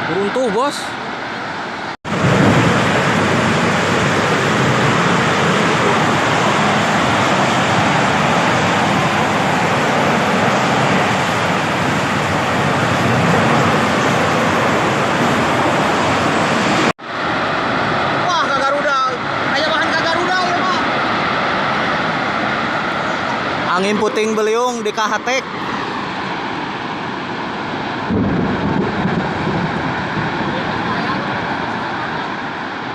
Runtuh, Bos. Wah, Kagaruda. Aya bahan Kagaruda ya, Pak. Angin puting beliung di Kahatek.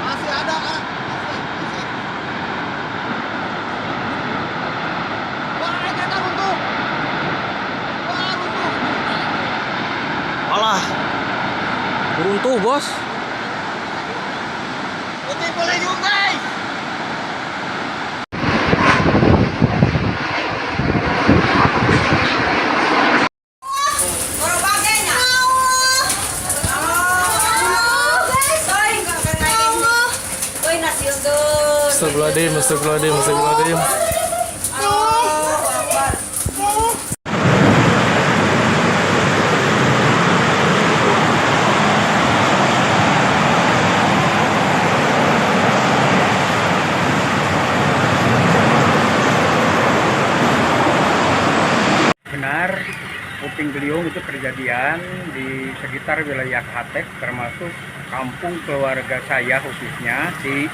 Masih ada, Kak. Masih. Wah, ternyata runtuh. Wah, runtuh. Alah. Runtuh, Bos. Putih beliung, guys. Astagfirullahaladzim, astagfirullahaladzim, astagfirullahaladzim. Benar, puting beliung itu kejadian di sekitar wilayah Kahatek, termasuk kampung keluarga saya khususnya di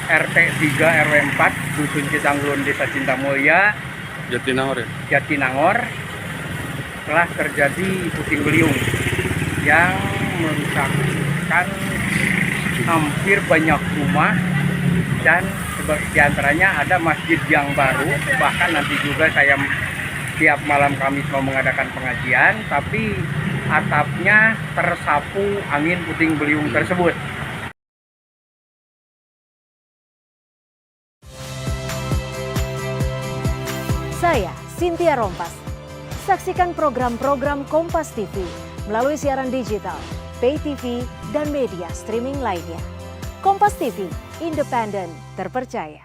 RT 3 RW 4 Dusun Citanglun Desa Cintamulya, Jatinangor ya? Jatinangor, telah terjadi puting beliung yang merusakkan hampir banyak rumah, dan diantaranya ada masjid yang baru. Bahkan nanti juga saya tiap malam Kamis mau mengadakan pengajian, tapi atapnya tersapu angin puting beliung tersebut. Saya Cynthia Rompas. Saksikan program-program Kompas TV melalui siaran digital, pay TV, dan media streaming lainnya. Kompas TV, independen, terpercaya.